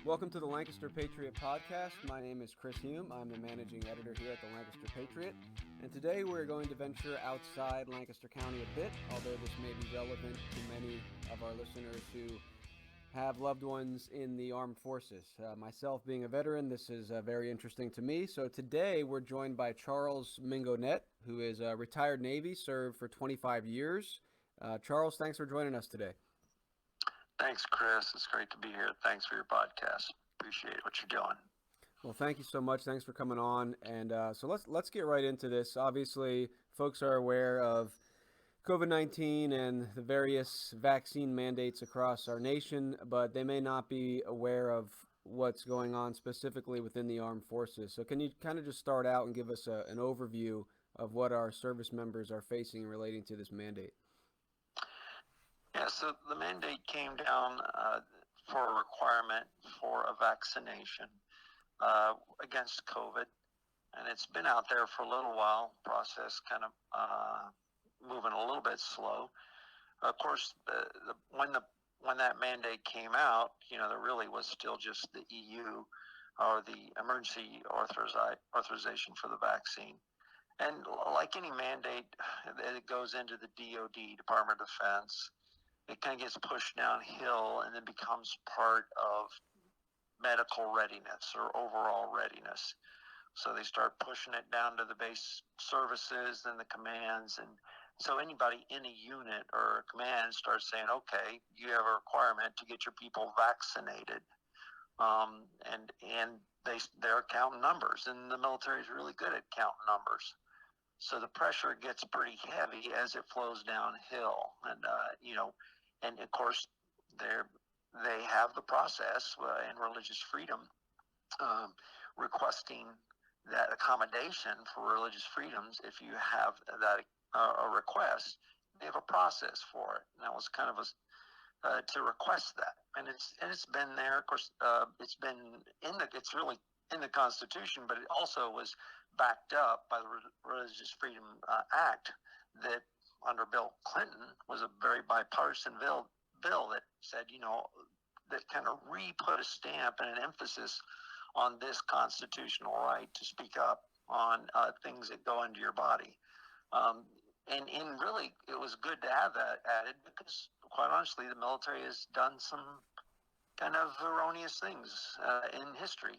Welcome to the Lancaster Patriot Podcast. My name is Chris Hume. I'm the managing editor here at the Lancaster Patriot. And today we're going to venture outside Lancaster County a bit, although this may be relevant to many of our listeners who have loved ones in the armed forces. Myself being a veteran, this is very interesting to me. So today we're joined by Charles Mingonet, who is a retired Navy, served for 25 years. Charles, thanks for joining us today. Thanks, Chris. It's great to be here. Thanks for your podcast. Appreciate what you're doing. Well, thank you so much. Thanks for coming on. And so let's get right into this. Obviously, folks are aware of COVID-19 and the various vaccine mandates across our nation, but they may not be aware of what's going on specifically within the armed forces. So can you kind of just start out and give us an overview of what our service members are facing relating to this mandate? Yeah, so the mandate came down for a requirement for a vaccination against COVID, and it's been out there for a little while. Process kind of moving a little bit slow. Of course, when that mandate came out, there really was still just the EU or the emergency authorization for the vaccine. And like any mandate, it goes into the DoD, Department of Defense. It kind of gets pushed downhill and then becomes part of medical readiness or overall readiness. So they start pushing it down to the base services and the commands. And so anybody in a unit or a command starts saying, okay, you have a requirement to get your people vaccinated. And they're counting numbers, and the military is really good at counting numbers. So the pressure gets pretty heavy as it flows downhill. And of course, they have the process in religious freedom requesting that accommodation for religious freedoms. If you have that a request, they have a process for it. And that was kind of to request that, and it's been there. Of course, it's really in the Constitution, but it also was backed up by the Religious Freedom Act that under Bill Clinton was a very bipartisan bill that said, that kind of put a stamp and an emphasis on this constitutional right to speak up on things that go into your body. And really, it was good to have that added because, quite honestly, the military has done some kind of erroneous things in history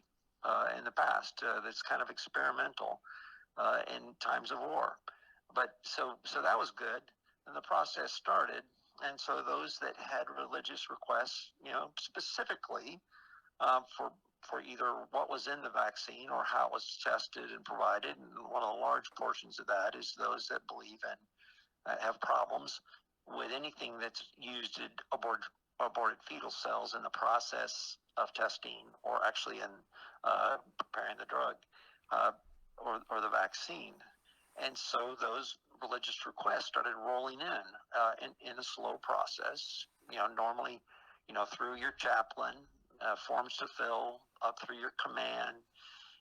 in the past that's kind of experimental in times of war. But so that was good, and the process started. And so those that had religious requests, specifically for either what was in the vaccine or how it was tested and provided, and one of the large portions of that is those that believe in have problems with anything that's used in aborted fetal cells in the process of testing or actually in preparing the drug or the vaccine. And so those religious requests started rolling in a slow process, normally, through your chaplain, forms to fill, up through your command,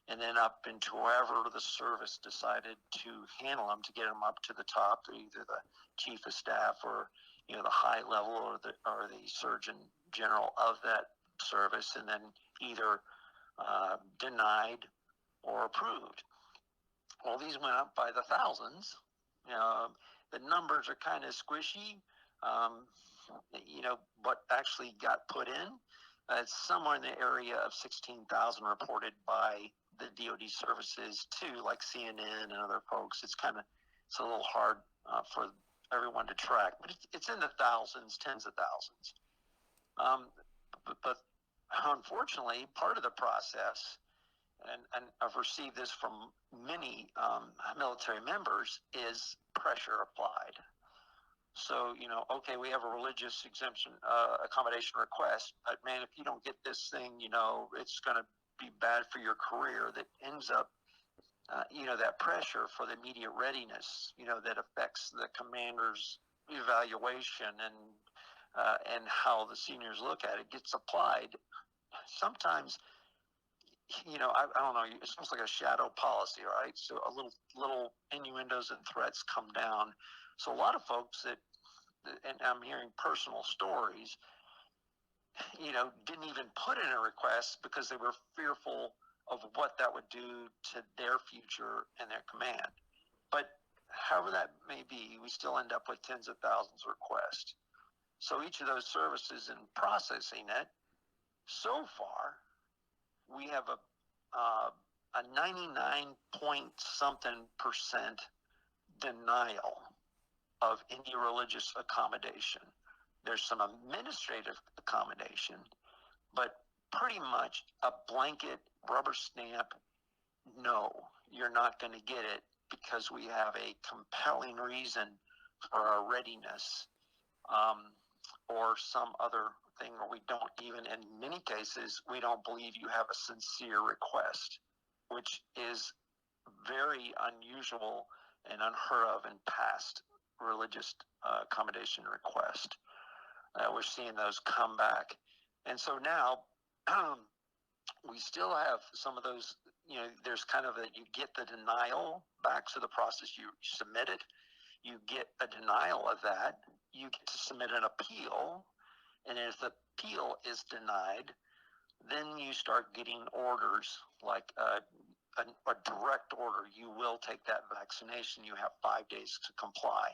and then up into wherever the service decided to handle them to get them up to the top, either the chief of staff or, the high level or the surgeon general of that service, and then either denied or approved. Well, these went up by the thousands. The numbers are kind of squishy. What actually got put in, it's somewhere in the area of 16,000 reported by the DoD services too, like CNN and other folks. It's a little hard for everyone to track, but it's in the thousands, tens of thousands. But unfortunately, part of the process, and I've received this from many military members, is pressure applied. So, okay, we have a religious exemption accommodation request, but man, if you don't get this thing, it's going to be bad for your career. That ends up, that pressure for the immediate readiness, that affects the commander's evaluation and how the seniors look at it gets applied. Sometimes, I don't know, it's almost like a shadow policy, right? So a little innuendos and threats come down. So a lot of folks and I'm hearing personal stories, didn't even put in a request because they were fearful of what that would do to their future and their command. But however that may be, we still end up with tens of thousands of requests. So each of those services in processing it, so far, we have a 99 point something percent denial of any religious accommodation. There's some administrative accommodation, but pretty much a blanket rubber stamp, no, you're not going to get it because we have a compelling reason for our readiness, or some other thing, or we don't even, in many cases, we don't believe you have a sincere request, which is very unusual and unheard of in past religious accommodation requests. We're seeing those come back. And so now we still have some of those, there's kind of you get the denial back. So the process you submitted, you get a denial of that. You get to submit an appeal. And if the appeal is denied, then you start getting orders like a direct order. You will take that vaccination. You have 5 days to comply.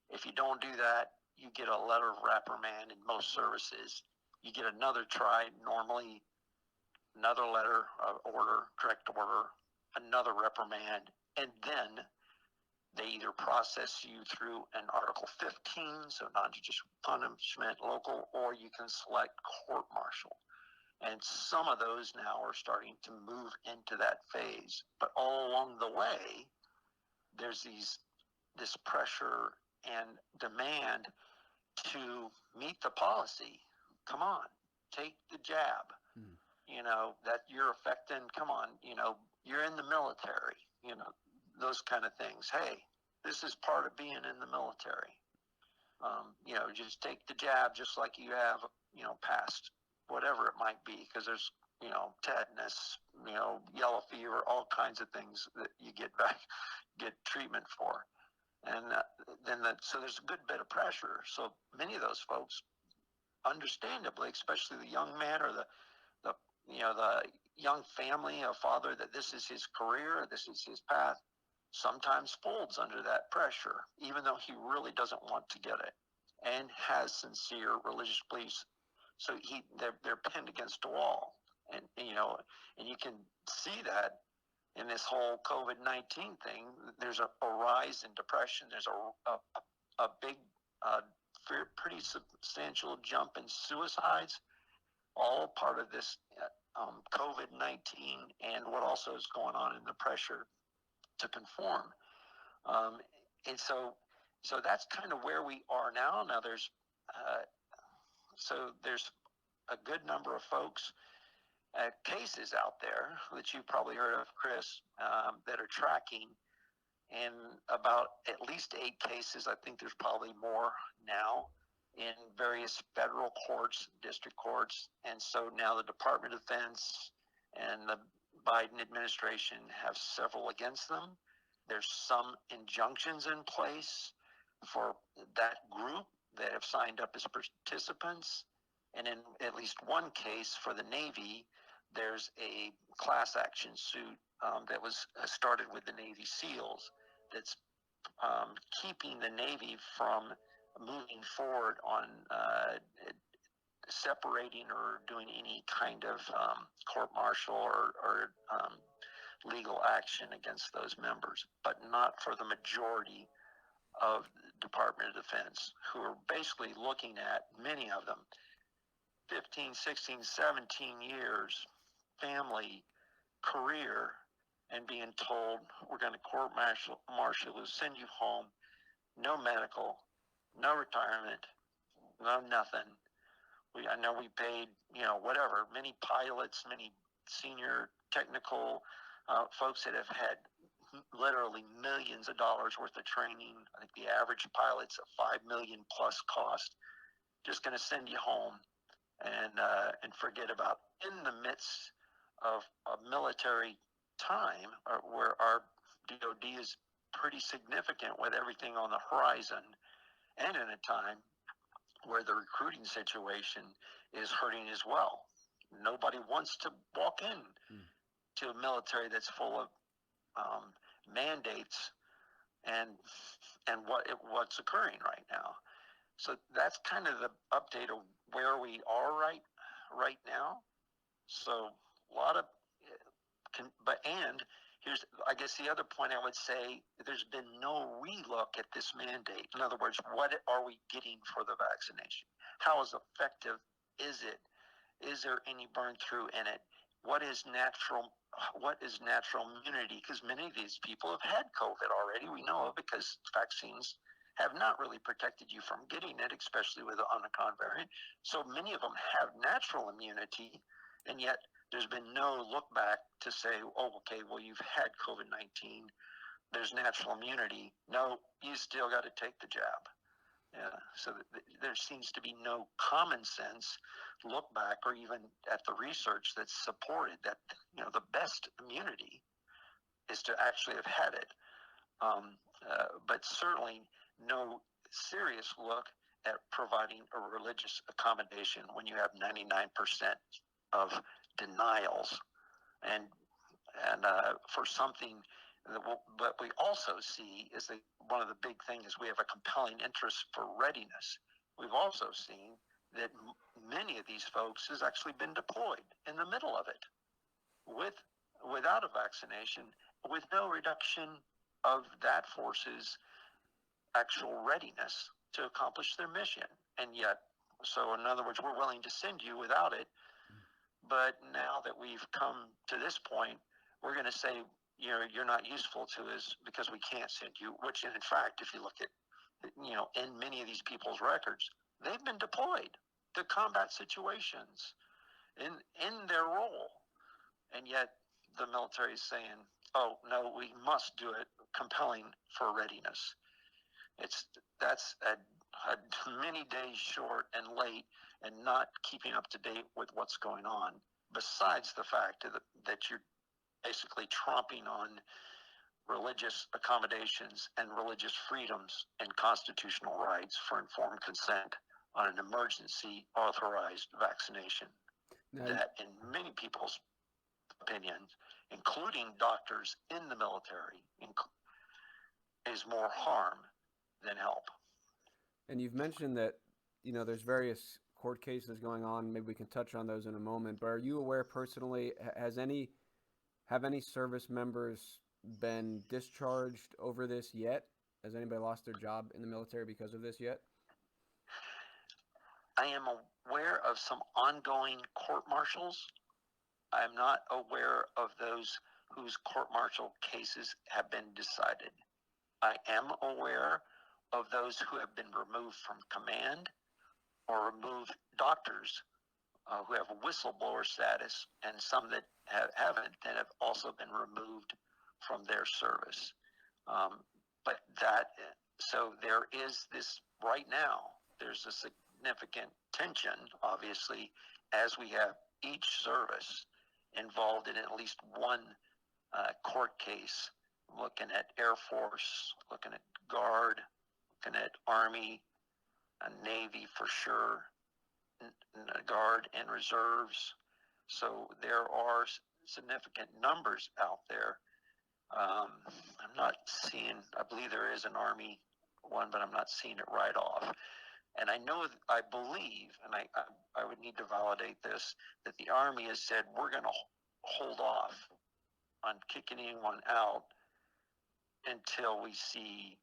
If you don't do that, you get a letter of reprimand in most services. You get another try, normally another letter of order, direct order, another reprimand, and then they either process you through an Article 15, so non-judicial punishment, local, or you can select court-martial. And some of those now are starting to move into that phase. But all along the way, there's this pressure and demand to meet the policy. Come on, take the jab. That you're affecting, come on, you're in the military, those kind of things. Hey, this is part of being in the military. Just take the jab just like you have, past whatever it might be, because there's, tetanus, yellow fever, all kinds of things that you get treatment for. And so there's a good bit of pressure. So many of those folks, understandably, especially the young man or the young family, a father that this is his career, this is his path, sometimes folds under that pressure, even though he really doesn't want to get it and has sincere religious beliefs. So they're pinned against a wall, and you can see that in this whole COVID-19 thing. There's a rise in depression. There's a big, pretty substantial jump in suicides, all part of this COVID-19 and what also is going on in the pressure to conform. And so that's kind of where we are now. Now there's a good number of folks, cases out there that you've probably heard of, Chris, that are tracking, and about at least 8 cases. I think there's probably more now in various federal courts, district courts. And so now the Department of Defense and the Biden administration have several against them. There's some injunctions in place for that group that have signed up as participants. And in at least one case for the Navy, there's a class action suit that was started with the Navy SEALs that's keeping the Navy from moving forward on separating or doing any kind of court-martial or legal action against those members, but not for the majority of the Department of Defense, who are basically looking at, many of them, 15, 16, 17 years, family, career, and being told, we're going to court-martial you, send you home, no medical, no retirement, no nothing. I know we paid, whatever, many pilots, many senior technical folks that have had literally millions of dollars worth of training. I think the average pilot's a $5 million plus cost. Just going to send you home and forget about. In the midst of a military time where our DOD is pretty significant with everything on the horizon, and in a time where the recruiting situation is hurting as well. Nobody wants to walk in to a military that's full of mandates and what's occurring right now. So that's kind of the update of where we are right now. So a lot of, and here's, I guess the other point I would say, there's been no relook at this mandate. In other words, what are we getting for the vaccination? How is effective is it? Is there any burn through in it? What is natural immunity? Because many of these people have had COVID already. We know it because vaccines have not really protected you from getting it, especially with the Omicron variant. So many of them have natural immunity, and yet there's been no look back to say, oh, okay, well, you've had COVID-19. There's natural immunity. No, you still got to take the jab. Yeah, so there seems to be no common sense look back or even at the research that's supported that, the best immunity is to actually have had it. But certainly no serious look at providing a religious accommodation when you have 99% of denials and for something. But we also see is that one of the big things is we have a compelling interest for readiness. We've also seen that many of these folks has actually been deployed in the middle of it without a vaccination, with no reduction of that force's actual readiness to accomplish their mission. And yet, so in other words, we're willing to send you without it. But now that we've come to this point, we're going to say, you're not useful to us because we can't send you, which in fact, if you look at, in many of these people's records, they've been deployed to combat situations in their role. And yet the military is saying, oh, no, we must do it compelling for readiness. That's a many days short and late and not keeping up to date with what's going on, besides the fact that you're basically tromping on religious accommodations and religious freedoms and constitutional rights for informed consent on an emergency authorized vaccination. Now, that in many people's opinions, including doctors in the military, is more harm than help. And you've mentioned that, there's various court cases going on. Maybe we can touch on those in a moment. But are you aware personally, have any service members been discharged over this yet? Has anybody lost their job in the military because of this yet? I am aware of some ongoing court-martials. I'm not aware of those whose court-martial cases have been decided. I am aware of those who have been removed from command or removed doctors who have a whistleblower status, and some that haven't, that have also been removed from their service. So there is this right now, there's a significant tension, obviously, as we have each service involved in at least one court case, looking at Air Force, looking at Guard, looking at Army, Navy for sure, Guard and reserves. So there are significant numbers out there. I'm not seeing, I believe there is an Army one, but I'm not seeing it right off. And I believe, and I would need to validate this, that the Army has said, we're going to hold off on kicking anyone out until we see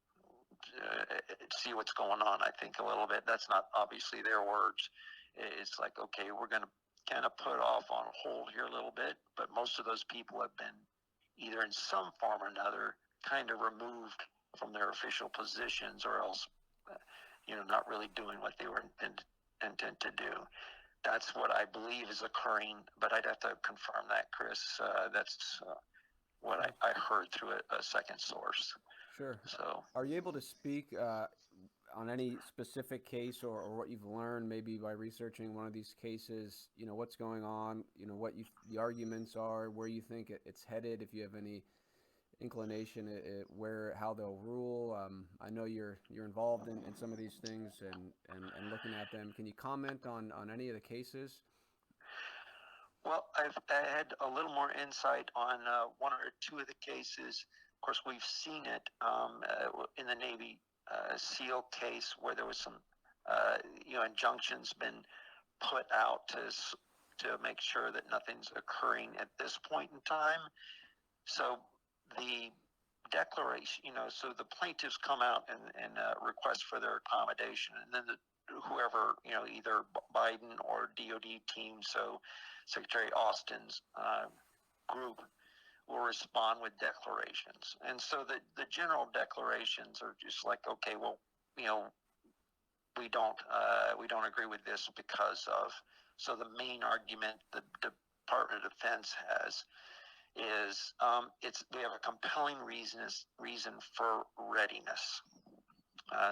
what's going on, I think, a little bit. That's not obviously their words. It's like, okay, we're going to kind of put off on hold here a little bit, but most of those people have been either in some form or another kind of removed from their official positions, or else, not really doing what they were intended to do. That's what I believe is occurring, but I'd have to confirm that, Chris. That's what I heard through a second source. Sure. So, are you able to speak on any specific case or what you've learned maybe by researching one of these cases? What's going on? What the arguments are, where you think it's headed? If you have any inclination how they'll rule? I know you're involved in some of these things and looking at them. Can you comment on any of the cases? Well, I had a little more insight on one or two of the cases. Of course, we've seen it in the Navy SEAL case where there was some, injunctions been put out to make sure that nothing's occurring at this point in time. So the declaration, so the plaintiffs come out and request for their accommodation, and then whoever, either Biden or DOD team, so Secretary Austin's group will respond with declarations. And so the general declarations are just like, okay, well, we don't agree with this because of. So the main argument the Department of Defense has is we have a compelling reason for readiness.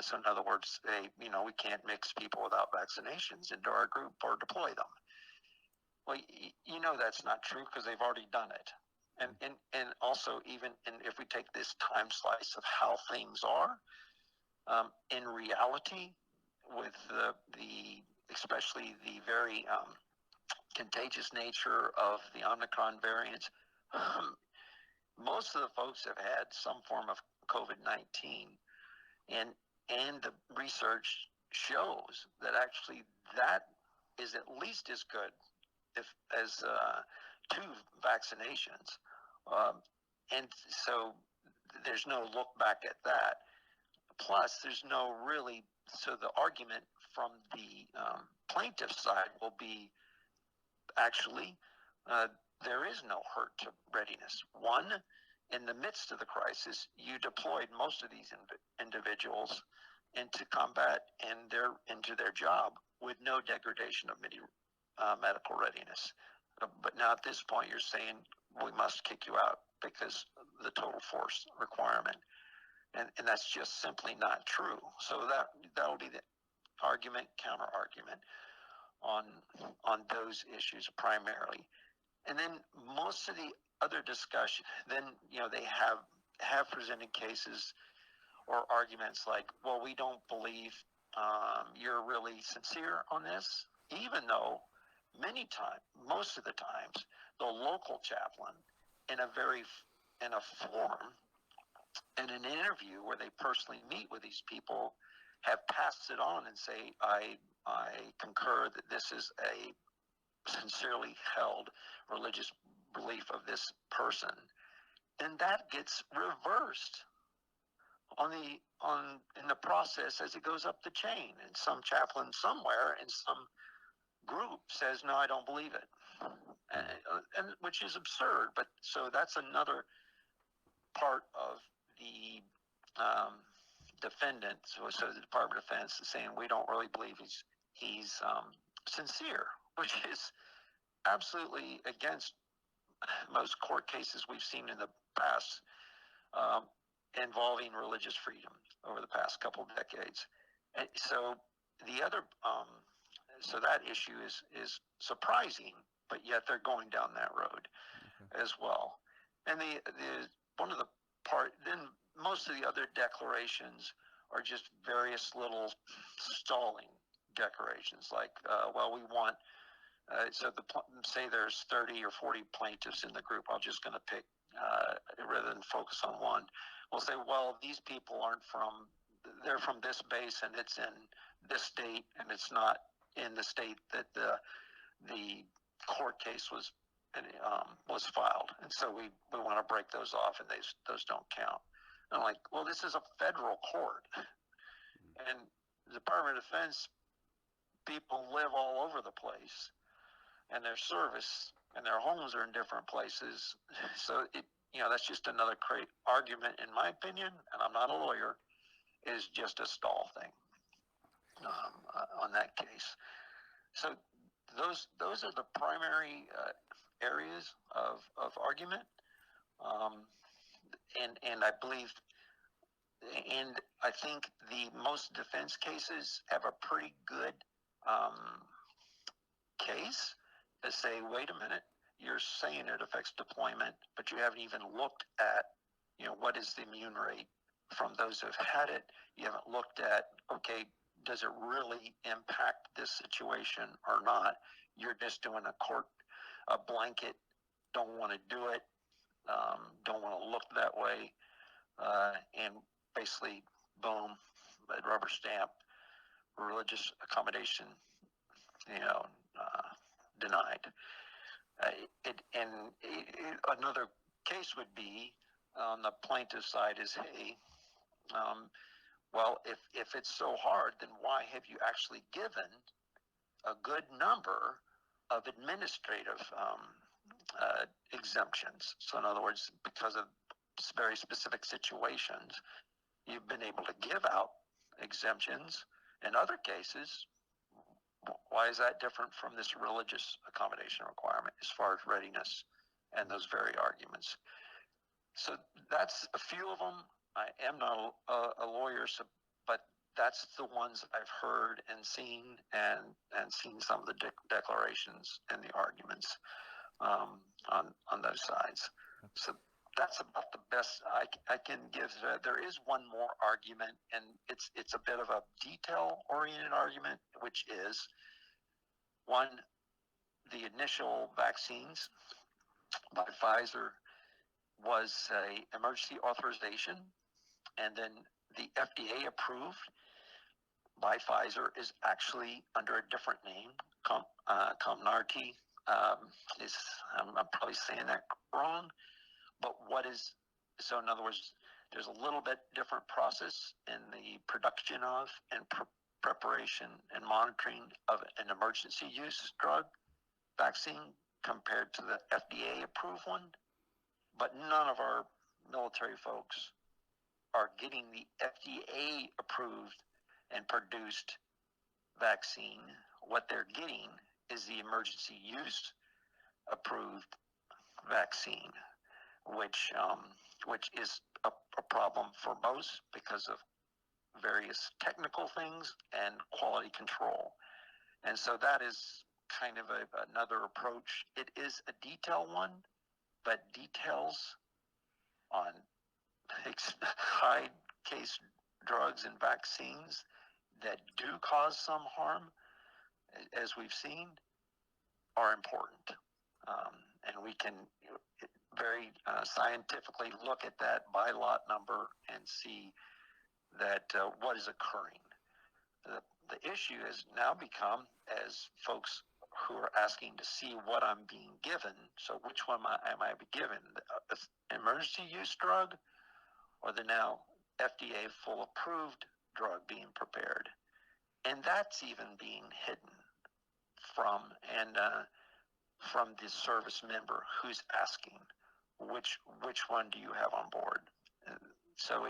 So in other words, we can't mix people without vaccinations into our group or deploy them. Well, that's not true because they've already done it. And also, even if we take this time slice of how things are, in reality, with the especially the very contagious nature of the Omicron variants, most of the folks have had some form of COVID-19, and the research shows that actually that is at least as good as two vaccinations, and so there's no look back at that. Plus, there's no really, so the argument from the plaintiff side will be actually there is no hurt to readiness. One, in the midst of the crisis, you deployed most of these individuals into combat and into their job with no degradation of medical readiness. But now at this point, you're saying we must kick you out because of the total force requirement. And that's just simply not true. So that will be the argument, counter argument on those issues primarily. And then most of the other discussion, then they have presented cases or arguments like, well, we don't believe you're really sincere on this, even though most of the times, the local chaplain in a forum, in an interview where they personally meet with these people, have passed it on and say, I concur that this is a sincerely held religious belief of this person. Then that gets reversed in the process as it goes up the chain. And some chaplain somewhere in some group says, no, I don't believe it, and which is absurd. But so that's another part of the defendant. So the Department of Defense is saying we don't really believe he's sincere, which is absolutely against most court cases we've seen in the past involving religious freedom over the past couple of decades. And so the other so that issue is surprising, but yet they're going down that road as well. And the one of the then most of the other declarations are just various little stalling declarations, like, well, we want, say there's 30 or 40 plaintiffs in the group. I'm just going to pick, rather than focus on one. We'll say, well, these people they're from this base and it's in this state and it's not in the state that the court case was filed, and so we want to break those off, and those don't count. And I'm like, well, this is a federal court, and the Department of Defense people live all over the place, and their service and their homes are in different places. So that's just another great argument, in my opinion, and I'm not a lawyer, is just a stall thing on that case. So those are the primary areas of argument, and I believe, and I think the most defense cases have a pretty good case to say, wait a minute, you're saying it affects deployment, but you haven't even looked at what is the immune rate from those who've had it? You haven't looked at, okay, does it really impact this situation or not? You're just doing a blanket, don't want to do it, don't want to look that way, and basically, boom, rubber stamp, religious accommodation, denied. Another case would be on the plaintiff side is, hey, well, if it's so hard, then why have you actually given a good number of administrative exemptions? So in other words, because of very specific situations, you've been able to give out exemptions. In other cases, why is that different from this religious accommodation requirement as far as readiness and those very arguments? So that's a few of them. I am not a lawyer, but that's the ones I've heard and seen, and seen some of the declarations and the arguments on those sides. So that's about the best I can give. There is one more argument, and it's a bit of a detail-oriented argument, which is, one, the initial vaccines by Pfizer was a emergency authorization, and then the FDA approved by Pfizer is actually under a different name. Comirnaty I'm probably saying that wrong, but so in other words, there's a little bit different process in the production of and preparation and monitoring of an emergency use drug vaccine compared to the FDA approved one. But none of our military folks are getting the FDA approved and produced vaccine. What they're getting is the emergency use approved vaccine, which is a problem for most because of various technical things and quality control. And so that is kind of another approach. It is a detailed one, but details on high case drugs and vaccines that do cause some harm, as we've seen, are important. And we can very scientifically look at that by lot number and see that what is occurring. The issue has now become, as folks who are asking to see what I'm being given, so which one am I given, the emergency use drug or the now FDA full approved drug being prepared? And that's even being hidden from the service member who's asking, which one do you have on board? So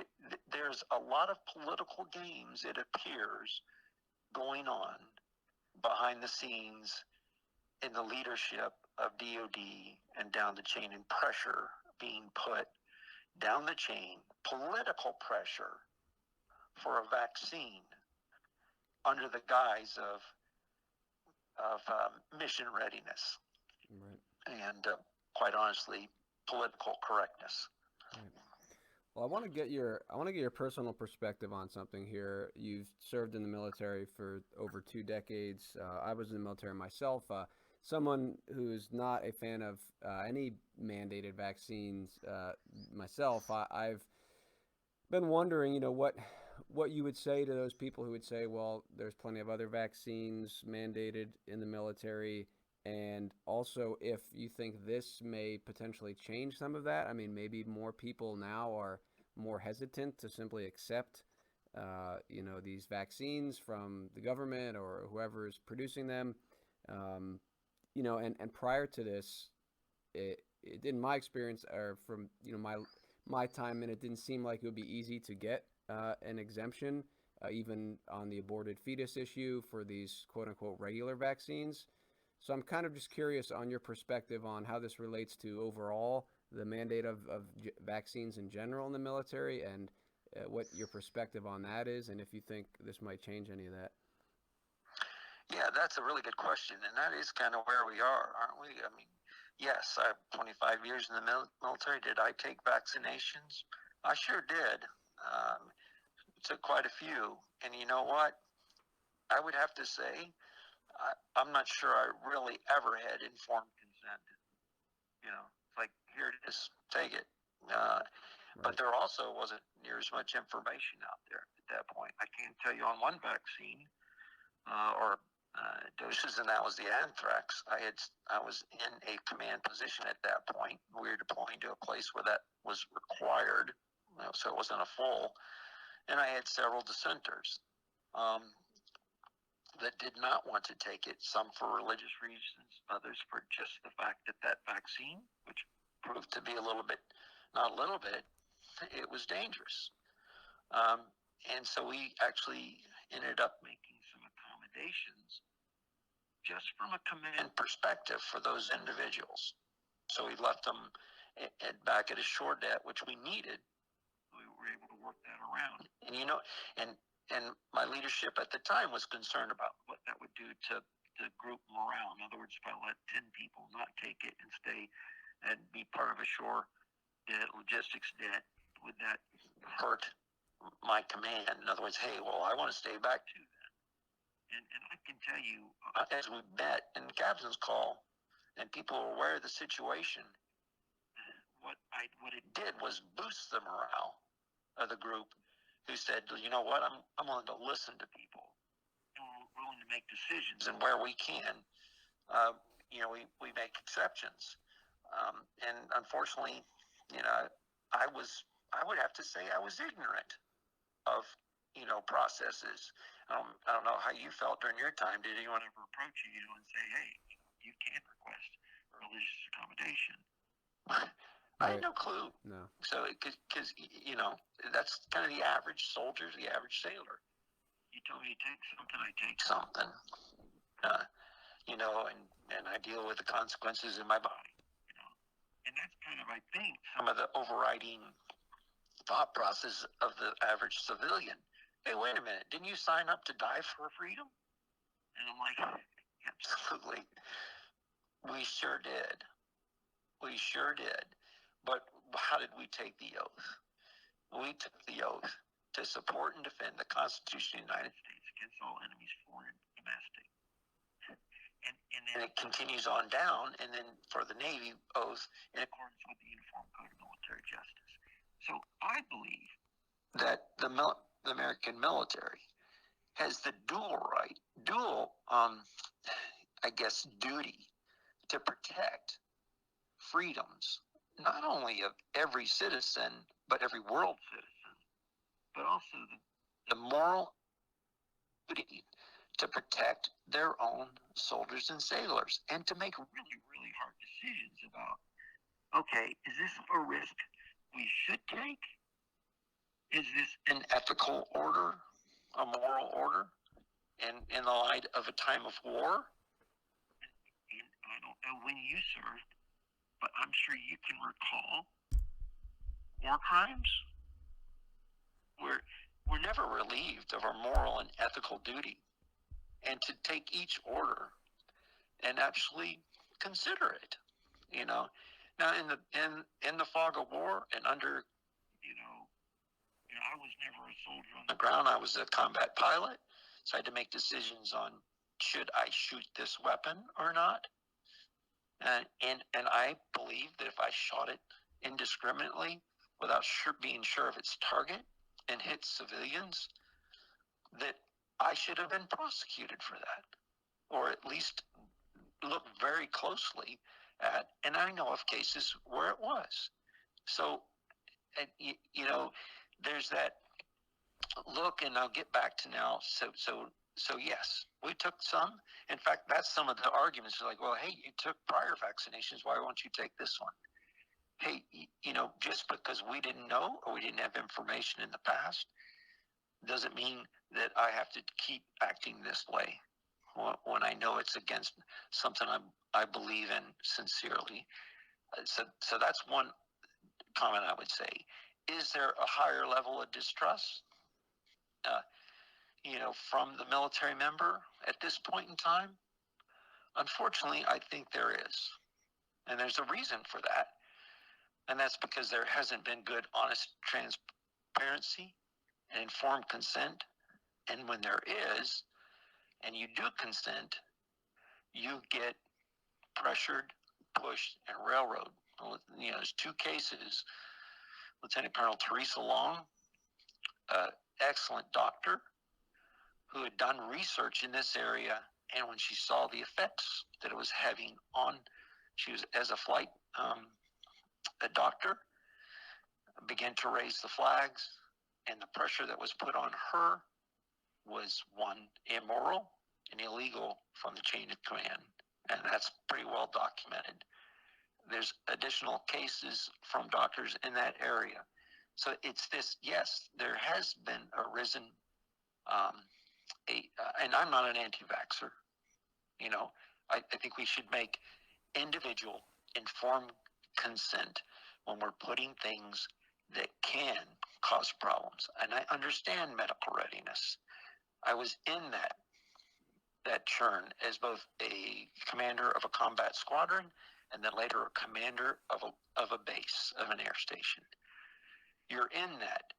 there's a lot of political games, it appears, going on behind the scenes in the leadership of DOD and down the chain, and pressure being put down the chain, political pressure for a vaccine under the guise of mission readiness, right, and quite honestly, political correctness. Right. Well, I want to get your personal perspective on something here. You've served in the military for over 2 decades. I was in the military myself. Someone who's not a fan of any mandated vaccines myself. I've been wondering, what you would say to those people who would say, well, there's plenty of other vaccines mandated in the military, and also if you think this may potentially change some of that. I mean, maybe more people now are more hesitant to simply accept, these vaccines from the government or whoever is producing them. And prior to this, it in my experience, or from my time, and it didn't seem like it would be easy to get an exemption, even on the aborted fetus issue for these quote unquote regular vaccines. So I'm kind of just curious on your perspective on how this relates to overall the mandate of vaccines in general in the military, and what your perspective on that is, and if you think this might change any of that. Yeah, that's a really good question, and that is kind of where we are, aren't we? I mean, Yes, I have 25 years in the military. Did I take vaccinations? I sure did. Took quite a few. And you know what? I would have to say, I'm not sure I really ever had informed consent. It's like, here it is, take it. But there also wasn't near as much information out there at that point. I can't tell you on one vaccine or doses, and that was the anthrax. I was in a command position at that point. We were deploying to a place where that was required, so it wasn't a full. And I had several dissenters that did not want to take it, some for religious reasons, others for just the fact that vaccine, which proved to be not a little bit, it was dangerous. And so we actually ended up making some accommodations just from a command perspective for those individuals. So we left them back at a shore deck, which we needed. We were able to work that around. And my leadership at the time was concerned about what that would do to group morale. In other words, if I let 10 people not take it and stay and be part of a shore debt, logistics debt, would that hurt my command? In other words, hey, well, I want to stay back too then. And I can tell you, as we met in the captain's call and people were aware of the situation, what it did was boost the morale of the group, who said, you know what, I'm willing to listen to people, and we're willing to make decisions, and where we can, we make exceptions. And unfortunately, I would have to say I was ignorant of, processes. I don't know how you felt during your time. Did anyone ever approach you, and say, hey, you can't request religious accommodation? I had no clue. No. So, because, that's kind of the average soldier, the average sailor. You tell me to take something, I take something. And I deal with the consequences in my body. And that's kind of, I think, some of the overriding thought process of the average civilian. Hey, wait a minute, didn't you sign up to die for freedom? And I'm like, absolutely. We sure did. We sure did. But how did we take the oath? We took the oath to support and defend the Constitution of the United States against all enemies, foreign and domestic. And then it continues on down, and then for the Navy oath in accordance with the Uniform Code of Military Justice. So I believe that the American military has the dual duty to protect freedoms, not only of every citizen, but every world citizen, but also the moral duty to protect their own soldiers and sailors, and to make really, really hard decisions about, okay, is this a risk we should take? Is this an ethical order, a moral order, and in the light of a time of war? And I don't know when you served, but I'm sure you can recall war crimes. We're never relieved of our moral and ethical duty, and to take each order and actually consider it. Now in the fog of war and under, I was never a soldier on the ground. I was a combat pilot, so I had to make decisions on, should I shoot this weapon or not? And I believe that if I shot it indiscriminately without being sure of its target and hit civilians, that I should have been prosecuted for that, or at least look very closely at. And I know of cases where it was. So, there's that look, and I'll get back to now. So yes, we took some. In fact, that's some of the arguments. Like, well, hey, you took prior vaccinations. Why won't you take this one? Hey, just because we didn't know or we didn't have information in the past doesn't mean that I have to keep acting this way when I know it's against something I believe in sincerely. So that's one comment I would say. Is there a higher level of distrust, from the military member at this point in time? Unfortunately, I think there is. And there's a reason for that. And that's because there hasn't been good, honest transparency and informed consent. And when there is, and you do consent, you get pressured, pushed, and railroaded. There's two cases. Lieutenant Colonel Teresa Long, excellent doctor, who had done research in this area, and when she saw the effects that it was having on, she was, as a flight a doctor, began to raise the flags, and the pressure that was put on her was, one, immoral and illegal from the chain of command, and that's pretty well documented. There's additional cases from doctors in that area. So it's this, yes, there has been arisen and I'm not an anti-vaxxer. I think we should make individual informed consent when we're putting things that can cause problems. And I understand medical readiness. I was in that churn as both a commander of a combat squadron and then later a commander of a base, of an air station. You're in that,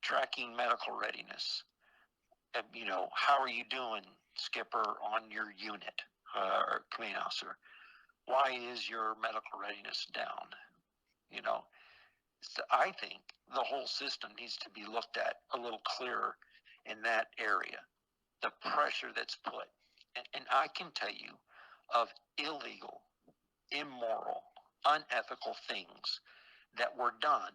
tracking medical readiness. How are you doing, skipper, on your unit, or command officer? Why is your medical readiness down? So I think the whole system needs to be looked at a little clearer in that area. The pressure that's put, and I can tell you of illegal, immoral, unethical things that were done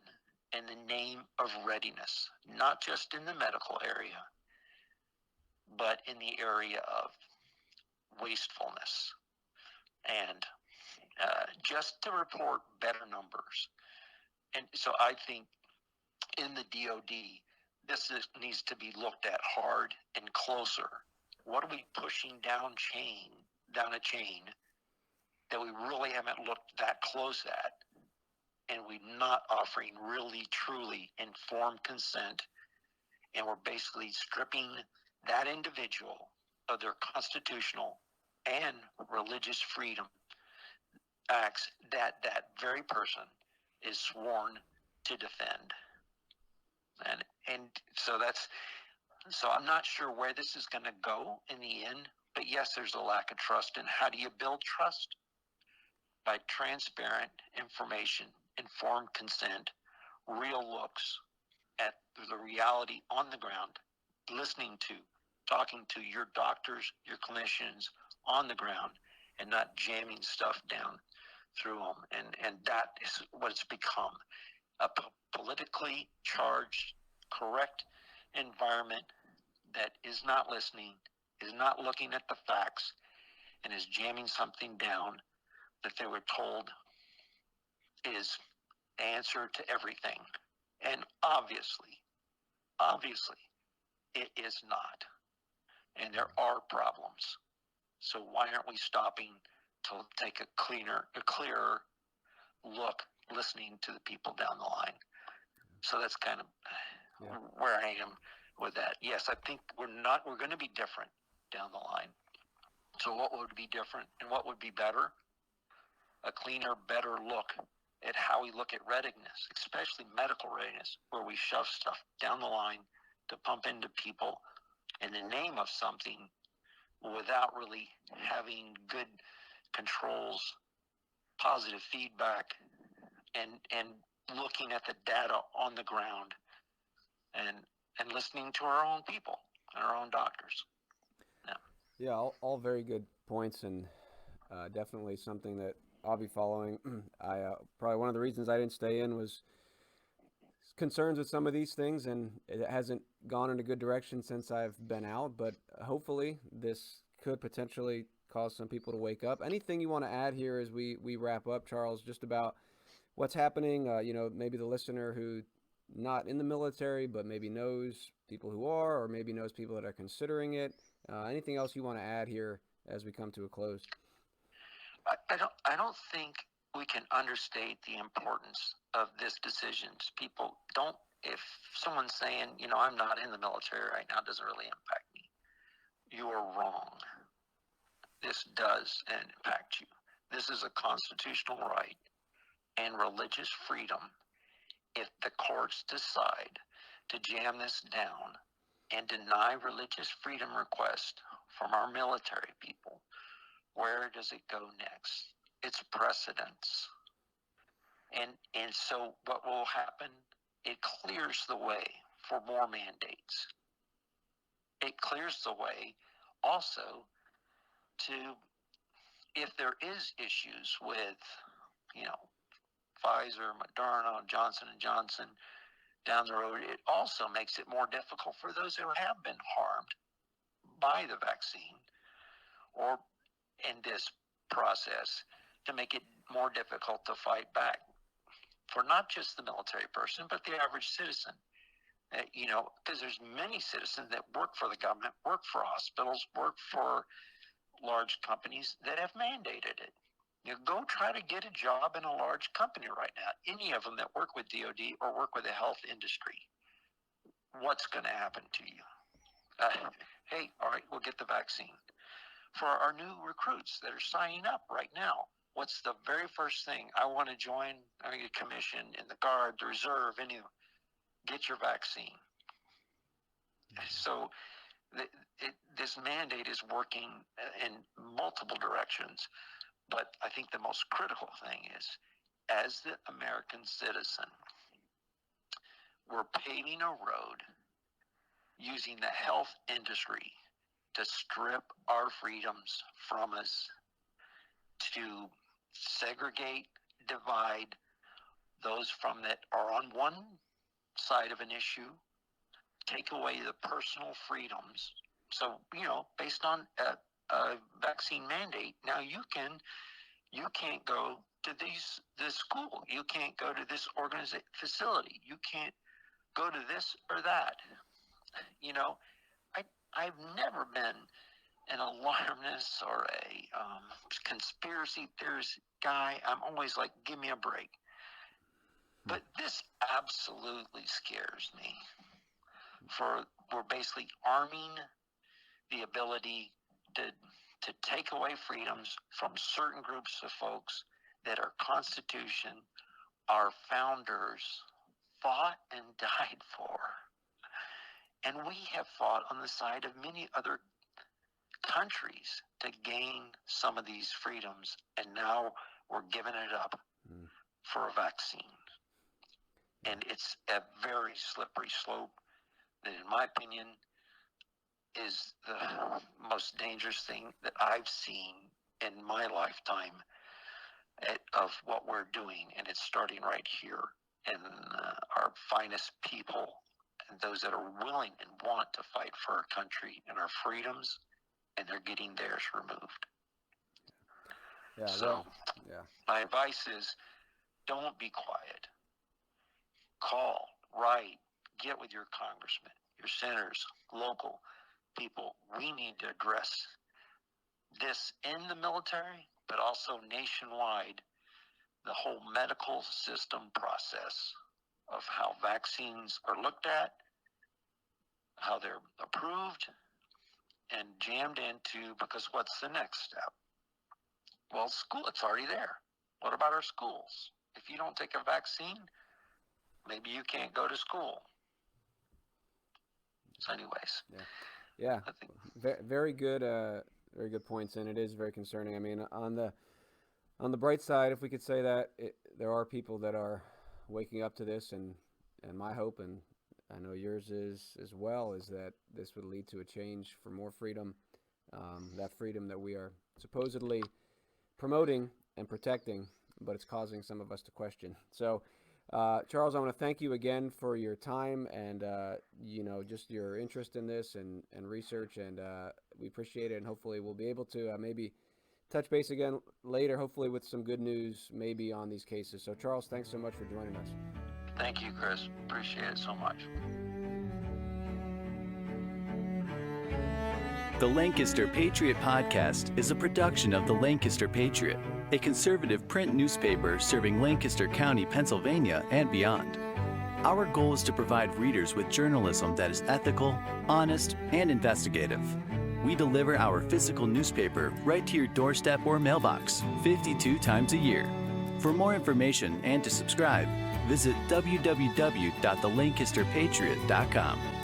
in the name of readiness, not just in the medical area, but in the area of wastefulness. And just to report better numbers. And so I think in the DOD, this needs to be looked at hard and closer. What are we pushing down a chain that we really haven't looked that close at, and we're not offering really, truly informed consent, and we're basically stripping that individual of their constitutional and religious freedom acts that very person is sworn to defend. And so I'm not sure where this is going to go in the end, but yes, there's a lack of trust. And how do you build trust? By transparent information, informed consent, real looks at the reality on the ground, talking to your doctors, your clinicians on the ground, and not jamming stuff down through them. And that is what it's become, a politically charged, correct environment that is not listening, is not looking at the facts, and is jamming something down that they were told is answer to everything. And obviously, it is not. And there are problems. So why aren't we stopping to take a clearer look, listening to the people down the line? So that's kind of where I am with that. Yes, I think we're going to be different down the line. So what would be different and what would be better? A cleaner, better look at how we look at readiness, especially medical readiness, where we shove stuff down the line to pump into people in the name of something without really having good controls, positive feedback, and looking at the data on the ground and listening to our own people and our own doctors. Yeah, all very good points, and definitely something that I'll be following. Probably one of the reasons I didn't stay in was concerns with some of these things, and it hasn't gone in a good direction since I've been out, but hopefully this could potentially cause some people to wake up. Anything you want to add here as we wrap up, Charles, just about what's happening, maybe the listener who not in the military but maybe knows people who are, or maybe knows people that are considering it. Anything else you want to add here as we come to a close? I don't think we can understate the importance of this decisions. People don't, if someone's saying, I'm not in the military right now, it doesn't really impact me. You are wrong. This does impact you. this is a constitutional right and religious freedom if the courts decide to jam this down and deny religious freedom requests from our military people. Where does it go next? It's precedence. And so what will happen? It clears the way for more mandates. It clears the way also to, if there is issues with, Pfizer, Moderna, Johnson & Johnson down the road, it also makes it more difficult for those who have been harmed by the vaccine or in this process to make it more difficult to fight back for not just the military person, but the average citizen. Because there's many citizens that work for the government, work for hospitals, work for large companies that have mandated it. Go try to get a job in a large company right now, any of them that work with DOD or work with the health industry. What's going to happen to you? Hey, all right, we'll get the vaccine. For our new recruits that are signing up right now, what's the very first thing? I want to join a commission in the Guard, the Reserve, any of them. Get your vaccine. So this mandate is working in multiple directions. But I think the most critical thing is, as the American citizen, we're paving a road using the health industry to strip our freedoms from us, to segregate, divide those from that are on one side of an issue, take away the personal freedoms. So, based on a vaccine mandate, now you can't go to this school, you can't go to this facility, you can't go to this or that. I've never been an alarmist or a conspiracy theorist guy. I'm always like, give me a break. But this absolutely scares me. We're basically arming the ability to take away freedoms from certain groups of folks that our Constitution, our founders fought and died for. And we have fought on the side of many other countries to gain some of these freedoms, and now we're giving it up for a vaccine. And it's a very slippery slope that, in my opinion, is the most dangerous thing that I've seen in my lifetime of what we're doing. And it's starting right here. And our finest people and those that are willing and want to fight for our country and our freedoms, and they're getting theirs removed. Yeah. So my advice is, don't be quiet. Call, write, get with your congressman, your senators, local people. We need to address this in the military, but also nationwide, the whole medical system process of how vaccines are looked at, how they're approved and jammed into, because what's the next step? Well, school, it's already there. What about our schools? If you don't take a vaccine, maybe you can't go to school. So anyways. Yeah. Very good points, and it is very concerning. I mean, on the bright side, if we could say that, there are people that are waking up to this, and my hope, and I know yours is as well, is that this would lead to a change for more freedom, that freedom that we are supposedly promoting and protecting, but it's causing some of us to question. So, Charles, I want to thank you again for your time and, just your interest in this and research, and we appreciate it, and hopefully we'll be able to maybe touch base again later, hopefully with some good news maybe on these cases. So, Charles, thanks so much for joining us. Thank you, Chris. Appreciate it so much. The Lancaster Patriot Podcast is a production of the Lancaster Patriot, a conservative print newspaper serving Lancaster County, Pennsylvania, and beyond. Our goal is to provide readers with journalism that is ethical, honest, and investigative. we deliver our physical newspaper right to your doorstep or mailbox 52 times a year. For more information and to subscribe, visit www.thelancasterpatriot.com.